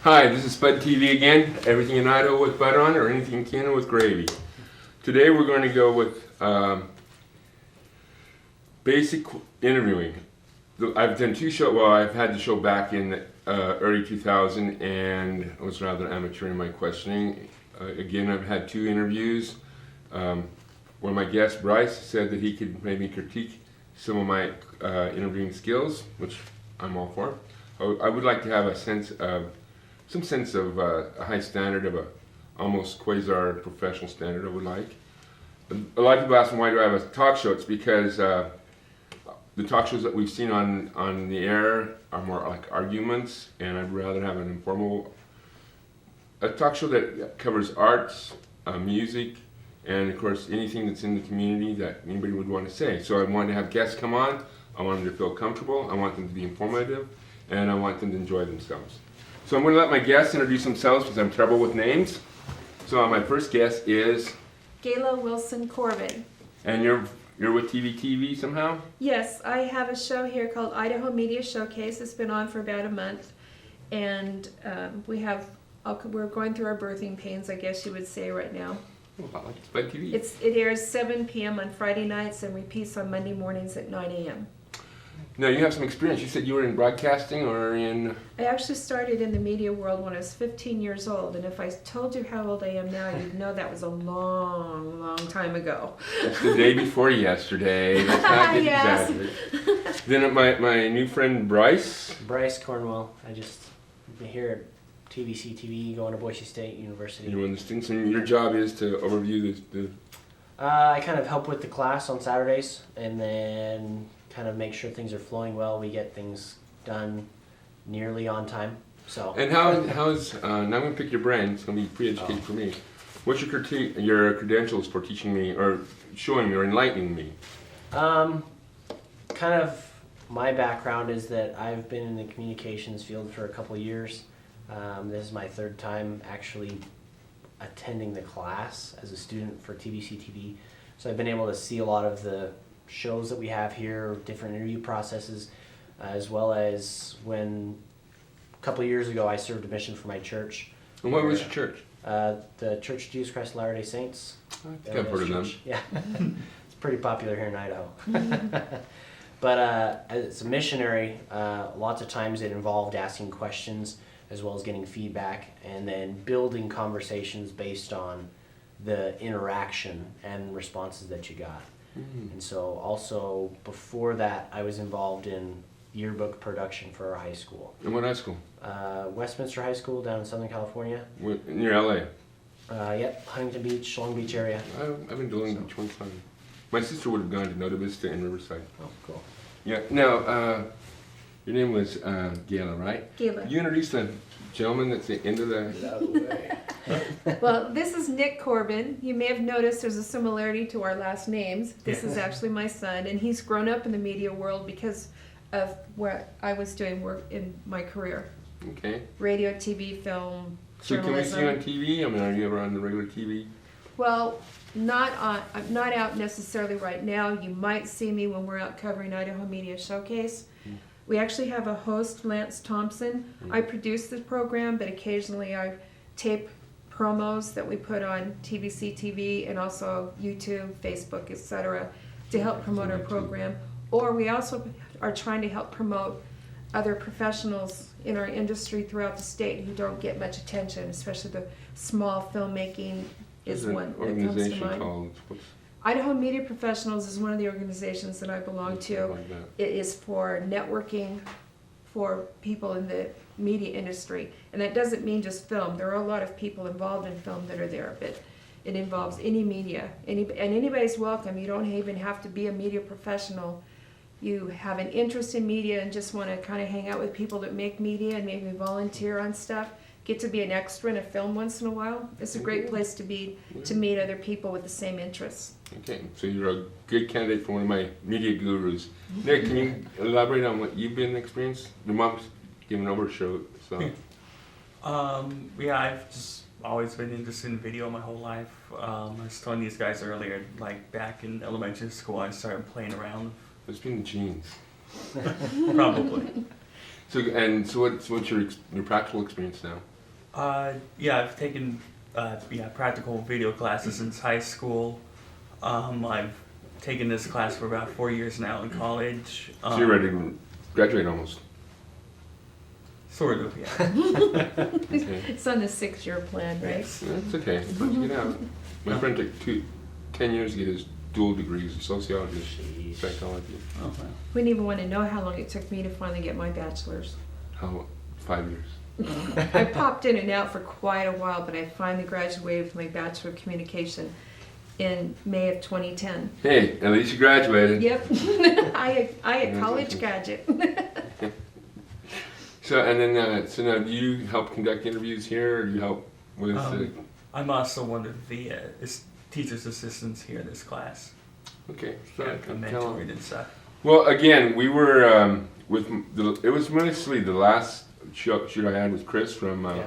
Hi, this is Spud TV again. Everything in Idaho with butter on, or anything in Kuna with gravy. Today we're going to go with basic interviewing. I've done two shows. Well, I've had the show back in early 2000, and I was rather amateur in my questioning. Again, I've had two interviews. One of my guests, Bryce, said that he could maybe critique some of my interviewing skills, which I'm all for. I would like to have a sense of some sense of a high standard, of a almost quasi professional standard I would like. A lot of people ask me, why do I have a talk show? It's because the talk shows that we've seen on the air are more like arguments, and I'd rather have an informal talk show that covers arts, music, and of course anything that's in the community that anybody would want to say. So I want to have guests come on, I want them to feel comfortable, I want them to be informative, and I want them to enjoy themselves. So I'm going to let my guests introduce themselves because I'm terrible with names. So my first guest is Gayla Wilson Corbin. And you're with TV somehow? Yes, I have a show here called Idaho Media Showcase. It's been on for about a month, and we're going through our birthing pains, I guess you would say, right now. Oh, I like Spud TV. It airs 7 p.m. on Friday nights and repeats on Monday mornings at 9 a.m. Now you have some experience. You said you were in broadcasting or in... I actually started in the media world when I was 15 years old, and if I told you how old I am now, you'd know that was a long, long time ago. That's the day before yesterday. That's not Yes. exaggerated. Then my new friend Bryce. Bryce Cornwell. I just been here at TVC TV, going to Boise State University. You're one of the students, and your job is to overview the I kind of help with the class on Saturdays, and then kind of make sure things are flowing well. We get things done nearly on time. So. And how's now I'm gonna pick your brain. It's gonna be pre-educated for me. What's your credentials for teaching me or showing me or enlightening me? Kind of my background is that I've been in the communications field for a couple of years. This is my third time actually attending the class as a student for TVC TV. So I've been able to see a lot of the shows that we have here, different interview processes, as well as when a couple of years ago I served a mission for my church. And what was your church? The Church of Jesus Christ of Latter-day Saints. I think I've heard of them. Yeah, it's pretty popular here in Idaho. But as a missionary, lots of times it involved asking questions as well as getting feedback and then building conversations based on the interaction and responses that you got. And so also before that I was involved in yearbook production for our high school. In what high school? Westminster High School down in Southern California. Near LA? Yep, Huntington Beach, Long Beach area. I've been to Long Beach one time. My sister would have gone to Nota Vista and Riverside. Oh, cool. Yeah. Now, your name was Gayla, right? Gayla. You introduced the gentleman that's the end of the... Well, this is Nick Corbin. You may have noticed there's a similarity to our last names. This is actually my son, and he's grown up in the media world because of what I was doing work in my career. Okay. Radio, TV, film, So journalism. can we see you on TV? I mean, are you ever on the regular TV? Well, I'm not out necessarily right now. You might see me when we're out covering Idaho Media Showcase. We actually have a host, Lance Thompson. I produce the program, but occasionally I tape promos that we put on TVC TV and also YouTube, Facebook, etc. to help promote our program. Or we also are trying to help promote other professionals in our industry throughout the state who don't get much attention, especially the small filmmaking is one that comes to mind. Called, Idaho Media Professionals is one of the organizations that I belong to. like that. It is for networking for people in the media industry. And that doesn't mean just film. There are a lot of people involved in film that are there, but it involves any media. And anybody's welcome. You don't even have to be a media professional. You have an interest in media and just want to kind of hang out with people that make media and maybe volunteer on stuff. Get to be an extra in a film once in a while. It's a great place to be, to meet other people with the same interests. Okay, so you're a good candidate for one of my media gurus. Nick, can you elaborate on what you've been experienced? Your mom's giving over a show, so. Yeah, I've just always been interested in video my whole life. I was telling these guys earlier, like back in elementary school, I started playing around. It's been the genes. Probably. So what's your practical experience now? Yeah, I've taken practical video classes since high school. I've taken this class for about 4 years now in college. So you're ready to graduate almost. Sort of, yeah. Okay. It's on the 6-year plan, right? Yes. That's okay. Once you get out. My friend took 10 years to get his dual degrees in sociology and psychology. Oh, wow. Wouldn't even want to know how long it took me to finally get my bachelor's. How? 5 years. I popped in and out for quite a while, but I finally graduated with my Bachelor of Communication in May of 2010. Hey, at least you graduated. Yep, I a That's college awesome. graduate. So and then so now do you help conduct interviews here, or do you help with? I'm also one of the teacher's assistants here in this class. Okay. So Yeah, I'm tell 'em. mentoring and stuff. Well, again, we were it was mostly the last shoot I had with Chris from Yeah.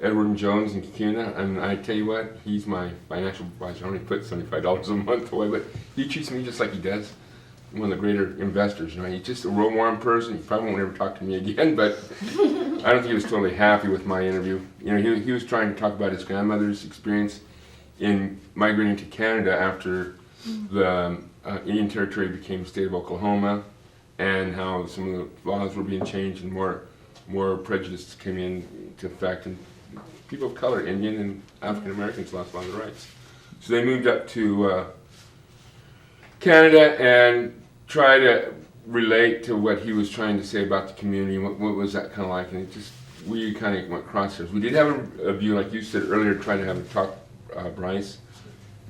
Edward and Jones in Kuna, and I tell you what, he's my financial advisor. I only put $75 a month away, but he treats me just like he does one of the greater investors. You know, he's just a real warm person. He probably won't ever talk to me again, but I don't think he was totally happy with my interview. You know, he was trying to talk about his grandmother's experience in migrating to Canada after the Indian Territory became the state of Oklahoma, and how some of the laws were being changed and more prejudice came into effect, and people of color, Indian and African Americans, lost a lot of their rights. So they moved up to Canada and try to relate to what he was trying to say about the community. What was that kind of like? And it just, we kind of went crosshairs. We did have a view, like you said earlier, try to have a talk, Bryce,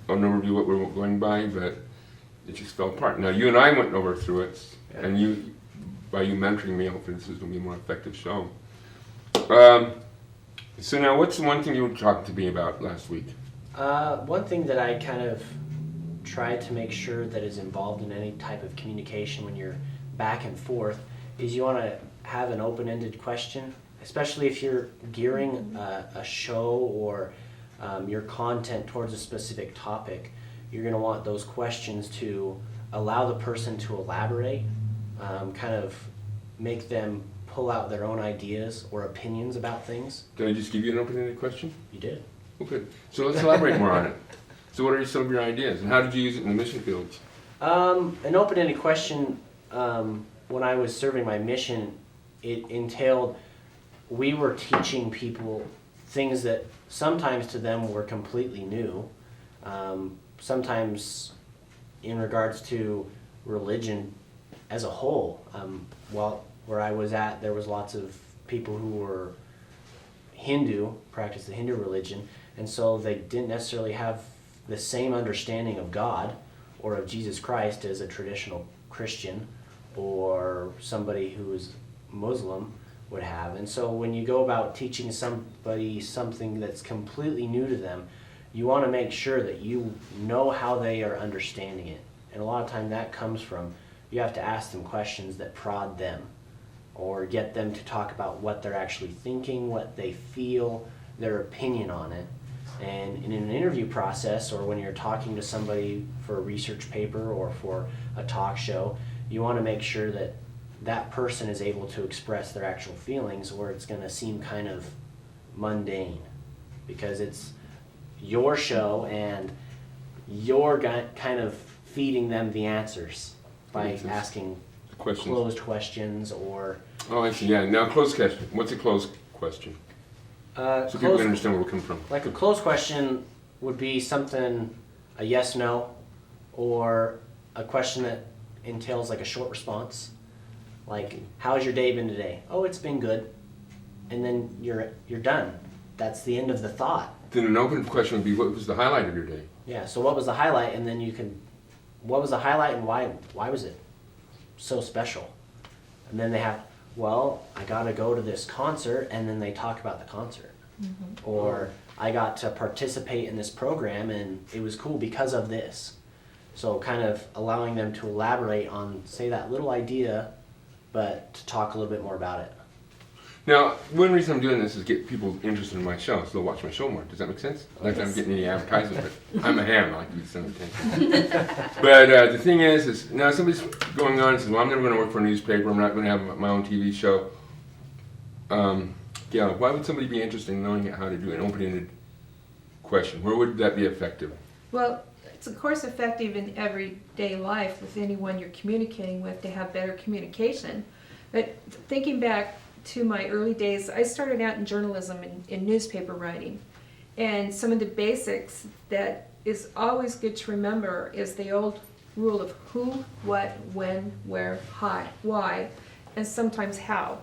an overview what we were going by, but it just fell apart. Now you and I went over through it, and you, by you mentoring me, hopefully this is going to be a more effective show. So now, what's the one thing you were talking to me about last week? One thing that I kind of try to make sure that is involved in any type of communication when you're back and forth is you want to have an open-ended question, especially if you're gearing a show or your content towards a specific topic. You're going to want those questions to allow the person to elaborate, kind of make them pull out their own ideas or opinions about things. Did I just give you an open-ended question? You did. Oh, good. So let's elaborate more on it. So what are some of your ideas, and how did you use it in the mission fields? An open-ended question, when I was serving my mission, it entailed we were teaching people things that sometimes to them were completely new, sometimes in regards to religion as a whole. Well, where I was at, there was lots of people who were Hindu, practiced the Hindu religion, and so they didn't necessarily have the same understanding of God or of Jesus Christ as a traditional Christian or somebody who is Muslim would have. And so when you go about teaching somebody something that's completely new to them, you want to make sure that you know how they are understanding it. And a lot of time that comes from, you have to ask them questions that prod them or get them to talk about what they're actually thinking, what they feel, their opinion on it. And in an interview process, or when you're talking to somebody for a research paper or for a talk show, you want to make sure that that person is able to express their actual feelings, or it's going to seem kind of mundane because it's your show and you're kind of feeding them the answers by asking closed questions or... Oh, I see, yeah. Now, closed question. What's a closed question? So people can understand where we're coming from. Like a closed question would be something, a yes, no, or a question that entails like a short response. Like, how's your day been today? Oh, it's been good. And then you're done. That's the end of the thought. Then an open question would be, what was the highlight of your day? Yeah, so what was the highlight? And then you can, what was the highlight and why was it so special? And then they have, well, I got to go to this concert, and then they talk about the concert. Mm-hmm. Or I got to participate in this program, and it was cool because of this. So kind of allowing them to elaborate on, say, that little idea, but to talk a little bit more about it. Now, one reason I'm doing this is get people interested in my show, so they'll watch my show more. Does that make sense? Not that I'm getting any advertising, but I'm a ham. I like to be some attention. But the thing is now somebody's going on and says, well, I'm never going to work for a newspaper. I'm not going to have my own TV show. Yeah, why would somebody be interested in knowing how to do an open-ended question? Where would that be effective? Well, it's of course effective in everyday life with anyone you're communicating with to have better communication. But thinking back to my early days, I started out in journalism and in newspaper writing. And some of the basics that is always good to remember is the old rule of who, what, when, where, why, and sometimes how.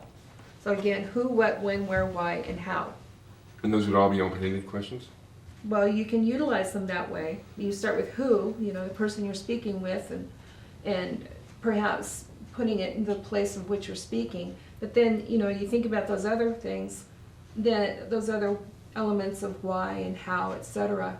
So again, who, what, when, where, why, and how. And those would all be open-ended questions? Well, you can utilize them that way. You start with who, the person you're speaking with, and perhaps putting it in the place of which you're speaking. But then, you think about those other things, those other elements of why and how, etc.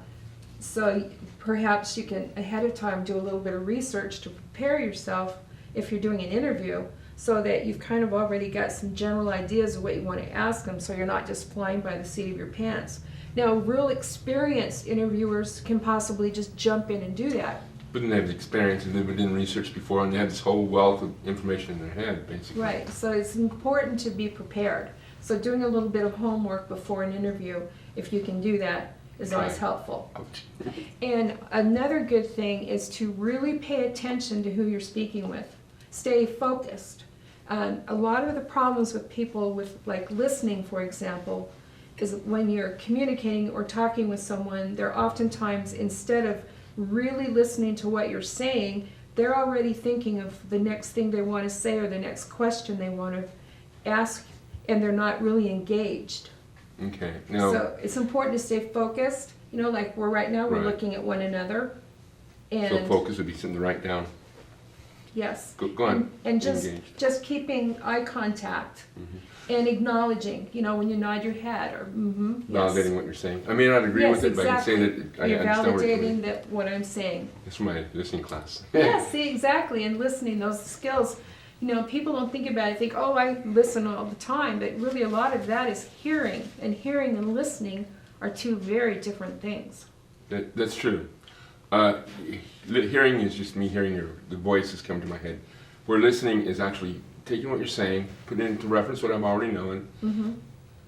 So perhaps you can, ahead of time, do a little bit of research to prepare yourself if you're doing an interview, so that you've kind of already got some general ideas of what you want to ask them, so you're not just flying by the seat of your pants. Now, real experienced interviewers can possibly just jump in and do that. But then they have the experience and they've done research before and they have this whole wealth of information in their head, basically. Right, so it's important to be prepared. So doing a little bit of homework before an interview, if you can do that, is always Right. helpful. Ouch. And another good thing is to really pay attention to who you're speaking with. Stay focused. A lot of the problems with people with, like, listening, for example, is when you're communicating or talking with someone, they're oftentimes, instead of really listening to what you're saying, they're already thinking of the next thing they want to say or the next question they want to ask, and they're not really engaged. Okay. Now, So it's important to stay focused. Like right now, we're Right. looking at one another. so And focus would be something to write down. yes. Go on. And just Engaged. just keeping eye contact Mhm. and acknowledging, when you nod your head or yes. Validating what you're saying. I may not agree Yes, with it, but I can say exactly. that I You're understand what you're doing. validating that what I'm saying. It's my listening class. Yeah, see, exactly. And listening, those skills, people don't think about it, think, oh, I listen all the time. But really, a lot of that is hearing. And hearing and listening are two very different things. That's true. Hearing is just me hearing the voices come to my head. Where listening is actually taking what you're saying, putting it into reference what I'm already knowing, Mm-hmm.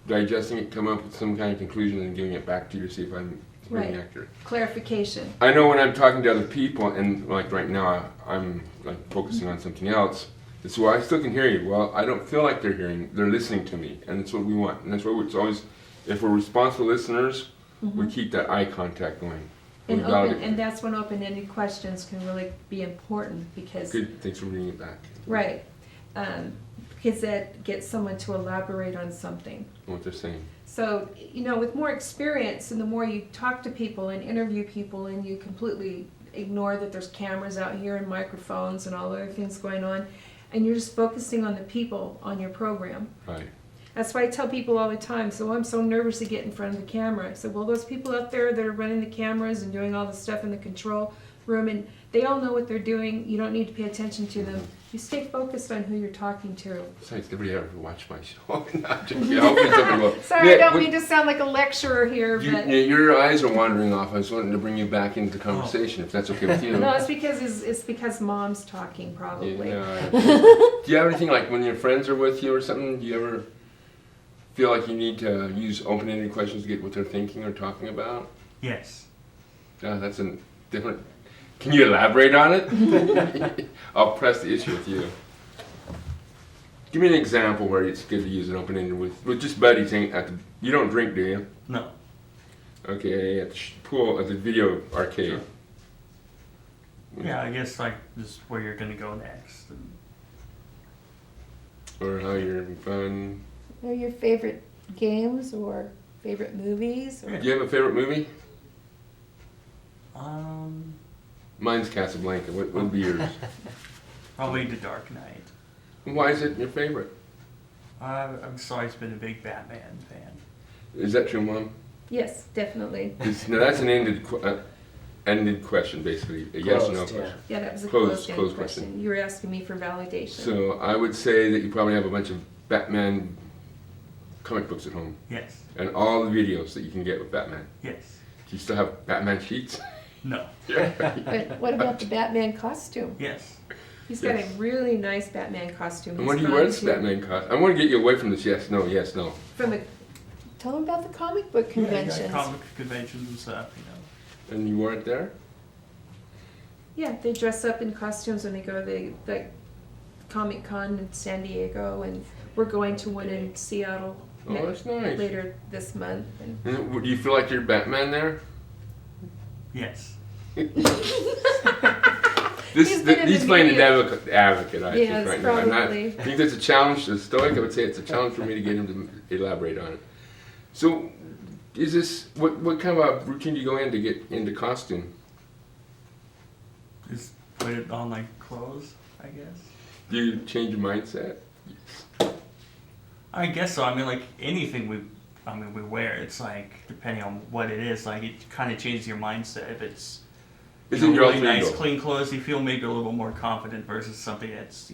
digesting it, come up with some kind of conclusion, and giving it back to you to see if I'm being Right. accurate. Clarification. I know when I'm talking to other people, and like right now, I'm like focusing on something else. It's why I still can hear you. Well, I don't feel like they're listening to me, and that's what we want. And that's what it's always. If we're responsible listeners, we keep that eye contact going. And, We validate- and that's when open-ended questions can really be important because, Good. Thanks for bringing it back. right, because that gets someone to elaborate on something. What they're saying. So, with more experience and the more you talk to people and interview people and you completely ignore that there's cameras out here and microphones and all other things going on, and you're just focusing on the people on your program. Right. That's why I tell people all the time, so I'm so nervous to get in front of the camera. I said, well, those people up there that are running the cameras and doing all the stuff in the control room, and they all know what they're doing. You don't need to pay attention to them. You stay focused on who you're talking to. Besides, nobody ever watched my show. Not joking. Hopefully somebody will. Sorry, I don't what- mean to sound like a lecturer here, but... Your eyes are wandering off. I was wanting to bring you back into the conversation, if that's okay with you. No, it's because mom's talking, probably. Yeah. Do you have anything like when your friends are with you or something? Do you ever feel like you need to use open-ended questions to get what they're thinking or talking about? Yes. Yeah, that's a different. Can you elaborate on it? I'll press the issue with you. Give me an example where it's good to use an open-ended with just buddies. You don't drink, do you? No. Okay, at the pool, at the video arcade. Yeah, I guess like just where you're gonna go next. And Or how you're having fun. What are your favorite games or favorite movies? Or... Do you have a favorite movie? um, Mine's Casablanca. What would be yours? probably The Dark Knight. Why is it your favorite? I've just always been a big Batman fan. Is that true, Mom? Yes, definitely. No, that's an ended question, basically. A yes or no Closed, yeah. question. Yeah, that was a Closed closed-ended question. question. You were asking me for validation. So I would say that you probably have a bunch of Batman comic books at home, Yes. and all the videos that you can get with Batman. Yes. Do you still have Batman sheets? No. Yeah. But what about the Batman costume? Yes. He's got Yes. a really nice Batman costume. And He's when do you gone wear this to- Batman costume? I want to get you away from this yes, no, yes, no. From the, tell him about the comic book conventions. Yeah, comic conventions and stuff, you know. And you wore it there? Yeah, they dress up in costumes when they go to the Comic Con in San Diego, and we're going to one in Seattle Oh, that's nice. later this month. And And do you feel like you're Batman there? Yes. He's been in He's the playing the media. advocate, I Yes, think, right now. I'm not, I probably. think that's a challenge to the Stoic. I would say it's a challenge for me to get him to elaborate on it. So, is this, what kind of a routine do you go in to get into costume? Just put it on like clothes, I guess. Do you change your mindset? I guess so. I mean, like anything we wear, it's like depending on what it is, like it kind of changes your mindset. If it's Is you it know, your really alter nice, ego? clean clothes, you feel maybe a little more confident versus something that's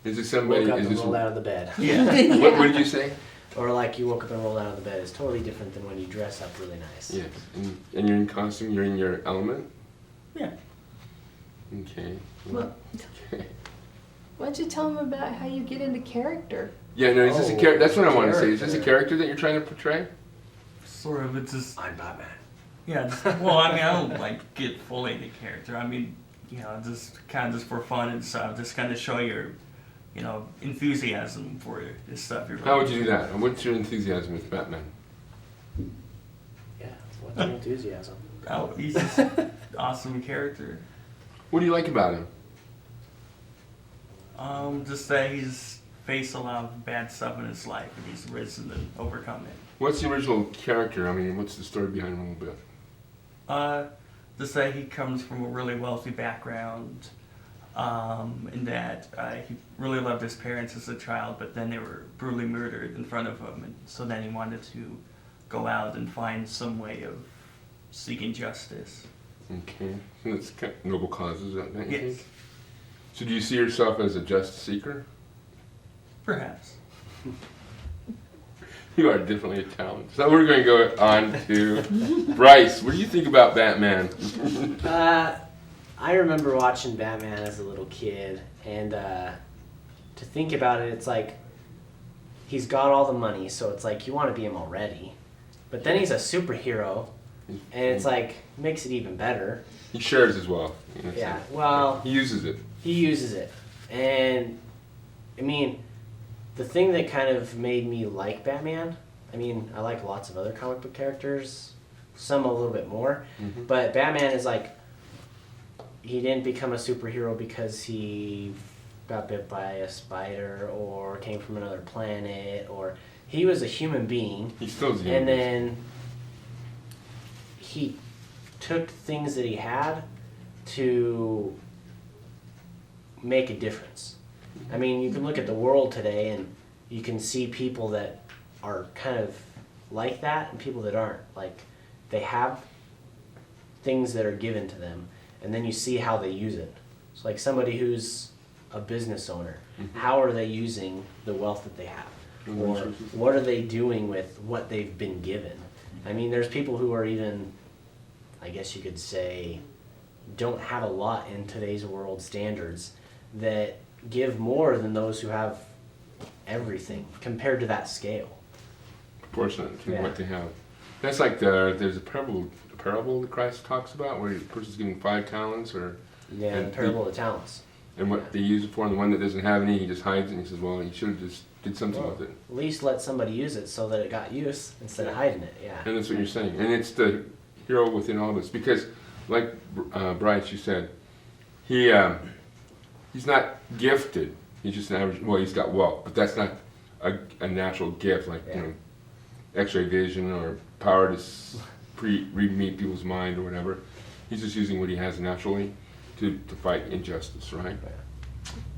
Is it somebody, Woke up is and this, rolled out of the bed. yeah. what did you say? Or like you woke up and rolled out of the bed is totally different than when you dress up really nice. Yes, and you're in costume, you're in your element? Yeah. Okay. Well, Okay. why don't you tell him about how you get into character? Yeah, no, is this a Oh, character? That's what I want to say. Is this a character. character that you're trying to portray? Sort of. It's just I'm Batman. yeah. Well, I mean, I don't like get fully into character. I mean, you know, just kind of just for fun and stuff. Just kind of show your, you know, enthusiasm for this stuff. You're How would you do that? And what's your enthusiasm with Batman? Yeah, what's your enthusiasm? Oh, he's just awesome character. What do you like about him? Just that he's faced a lot of bad stuff in his life and he's risen and overcome it. What's the original character? I mean, what's the story behind him a little bit? Just that he comes from a really wealthy background, and that he really loved his parents as a child, but then they were brutally murdered in front of him, and so then he wanted to go out and find some way of seeking justice. Okay, so that's kind of noble causes, don't you Yes, think? So do you see yourself as a justice seeker? perhaps. You are definitely a talent. So we're going to go on to Bryce. What do you think about Batman? I remember watching Batman as a little kid, and to think about it, it's like he's got all the money, so it's like you want to be him already. But then he's a superhero, and it's like makes it even better. He shares his wealth. in a Yeah, sense. well, He uses it. he uses it, and I mean, the thing that kind of made me like Batman. I mean, I like lots of other comic book characters, some a little bit more, Mhm. but Batman is like, he didn't become a superhero because he got bit by a spider or came from another planet, or he was a human being, He still is and then he took things that he had to make a difference. I mean, you can look at the world today and you can see people that are kind of like that and people that aren't. Like, they have things that are given to them, and then you see how they use it. It's like somebody who's a business owner. How are they using the wealth that they have? And Or resources. what are they doing with what they've been given? I mean, there's people who are even, I guess you could say, don't have a lot in today's world standards that give more than those who have everything compared to that scale. Proportionate to Yeah. what they have. That's like there's a parable that Christ talks about where the person's given 5 talents Yeah, the And parable of the talents. and what they use it for, and the one that doesn't have any, he just hides it and he says, well, you should have just did something Well, with it. at least let somebody use it so that it got use instead of hiding it. Yeah. And that's what you're saying. And it's the hero within all of us. Because, like Bryce, you said, he's not gifted. He's just an average, well, he's got wealth, but that's not a natural gift like, Yeah. X-ray vision or power to read people's mind or whatever. He's just using what he has naturally to fight injustice, right?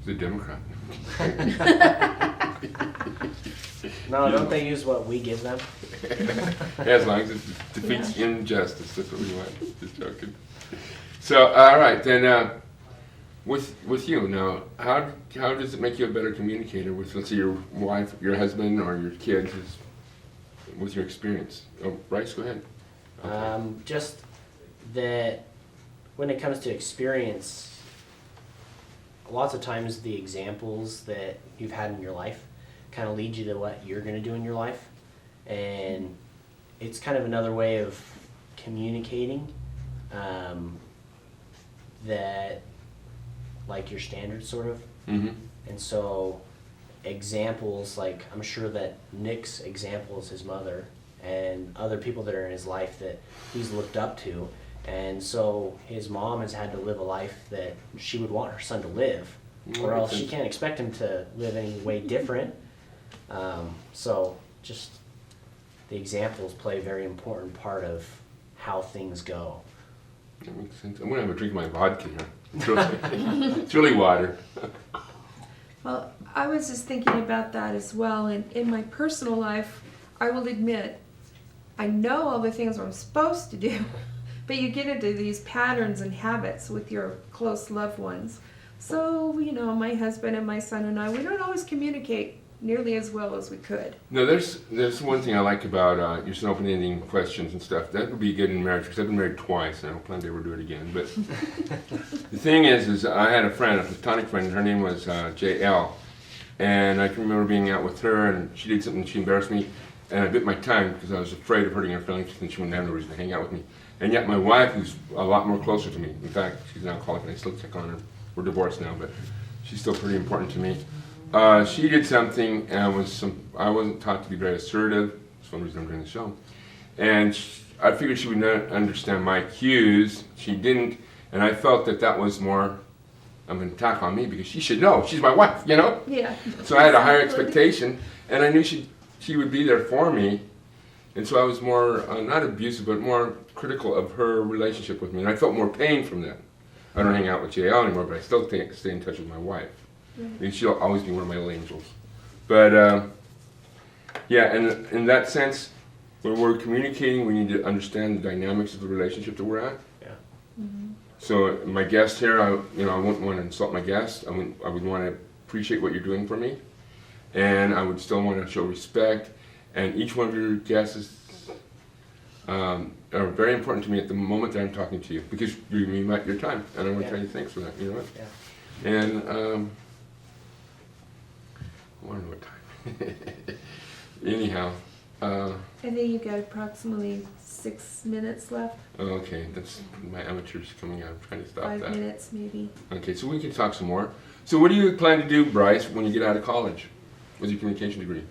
He's a Democrat. No, don't they use what we give them? As long as it defeats injustice, that's what we want. Just joking. So, all right, then, with you now, how does it make you a better communicator with, let's say, your wife, your husband, or your kids, with your experience? Oh, Bryce, go ahead. Just that when it comes to experience, lots of times the examples that you've had in your life kind of lead you to what you're going to do in your life. And it's kind of another way of communicating that, like your standards sort of. Mm-hmm. And so examples, like I'm sure that Nick's example is his mother and other people that are in his life that he's looked up to. And so his mom has had to live a life that she would want her son to live, or else she can't expect him to live any way different. So just the examples play a very important part of how things go. That makes sense. I'm gonna have a drink of my vodka here. It's really water. Well, I was just thinking about that as well, and in my personal life, I will admit, I know all the things I'm supposed to do, but you get into these patterns and habits with your close loved ones. So, you know, my husband and my son and I, we don't always communicate nearly as well as we could. No, there's one thing I like about your open-ending questions and stuff. That would be good in marriage because I've been married twice and I don't plan to ever do it again. But the thing is I had a friend, a platonic friend, and her name was JL. And I can remember being out with her and she did something, she embarrassed me, and I bit my tongue because I was afraid of hurting her feelings and she wouldn't have no reason to hang out with me. And yet my wife, who's a lot more closer to me, in fact, she's an alcoholic and I still check on her. We're divorced now, but she's still pretty important to me. She did something, and I wasn't taught to be very assertive. That's one reason I'm doing the show. And I figured she would not understand my cues. She didn't, and I felt that was more of an attack on me because she should know. She's my wife, you know? Yeah. So I had a higher expectation, and I knew she would be there for me. And so I was more, not abusive, but more critical of her relationship with me. And I felt more pain from that. I don't hang out with JL anymore, but I still stay in touch with my wife. Right. She'll always be one of my little angels. But yeah, and in that sense, when we're communicating, we need to understand the dynamics of the relationship that we're at. Yeah. Mm-hmm. So my guest here, I wouldn't want to insult my guest. I would want to appreciate what you're doing for me, and I would still want to show respect. And each one of your guests are very important to me at the moment that I'm talking to you because you mean your time, and I want to tell you thanks for that. You know what? Yeah. And I want to know what time. Anyhow. I think you've got approximately 6 minutes left. Oh, okay, that's my amateurs coming out. I'm trying to stop 5 that. minutes, maybe. Okay, so we can talk some more. So what do you plan to do, Bryce, when you get out of college with your communication degree?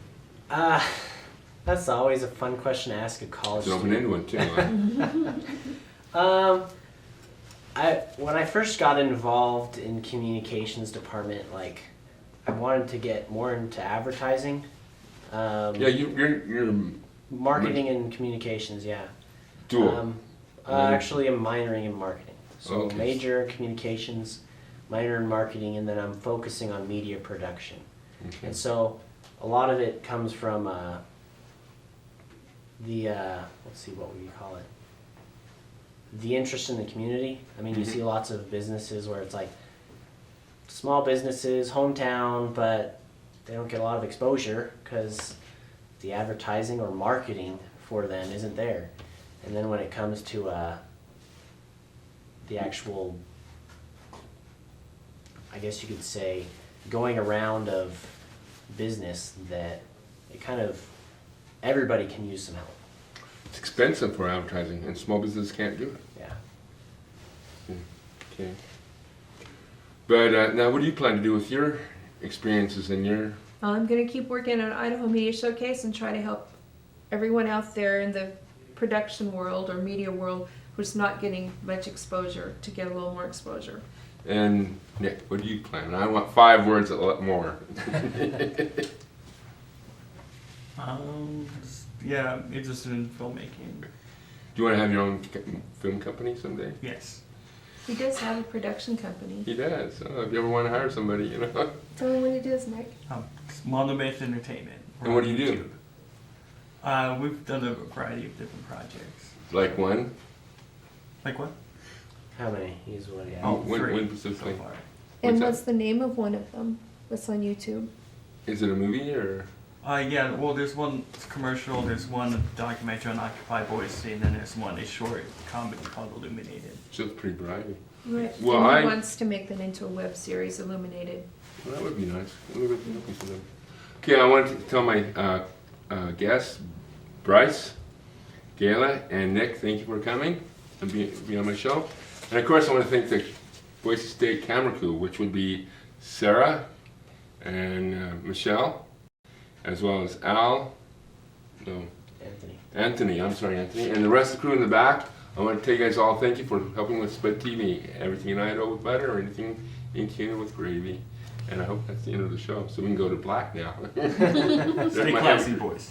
That's always a fun question to ask a college It's an open-ended one, too. When I first got involved in communications department, like, I wanted to get more into advertising. Yeah, you're marketing and communications, yeah. dual. Actually, I'm minoring in marketing. So Okay. major communications, minor in marketing, and then I'm focusing on media production. Okay. And so a lot of it comes from let's see, what would you call it? The interest in the community. I mean, you see lots of businesses where it's like small businesses, hometown, but they don't get a lot of exposure because the advertising or marketing for them isn't there. And then when it comes to the actual, I guess you could say, going around of business, that it kind of, everybody can use some help. It's expensive for advertising, and small businesses can't do it. Yeah. Okay. But now, what do you plan to do with your experiences and your... I'm going to keep working on Idaho Media Showcase and try to help everyone out there in the production world or media world who's not getting much exposure to get a little more exposure. And Nick, what do you plan? I want 5 words, a lot more. Yeah, I'm interested in filmmaking. Do you want to have your own film company someday? Yes. He does have a production company. He does. Oh, if you ever want to hire somebody, you know. Tell him what he does, Nick. Mono-based entertainment. And what do you do? We've done a variety of different projects. Like one? Like what? How many? He's what he has. Oh, When 3 specifically? so far. And that? what's the name of one of them? What's on YouTube? Is it a movie or? Yeah, well, there's one commercial, there's one documentary on Occupy Boise, and then there's one, a short comedy called Illuminated. So it's pretty bribey. Right. Well, and he I- wants to make that into a web series, Illuminated. Well, that would be nice. Okay, I want to tell my guests, Bryce, Gayla, and Nick, thank you for coming and being on my show. And of course, I want to thank the Boise State camera crew, which would be Sarah and Michelle, as well as Al, no, Anthony, and the rest of the crew in the back. I want to tell you guys all thank you for helping with Spud TV. Everything in Idaho with butter, or anything in Kuna with gravy. And I hope that's the end of the show, so we can go to black now. Stay classy, boys.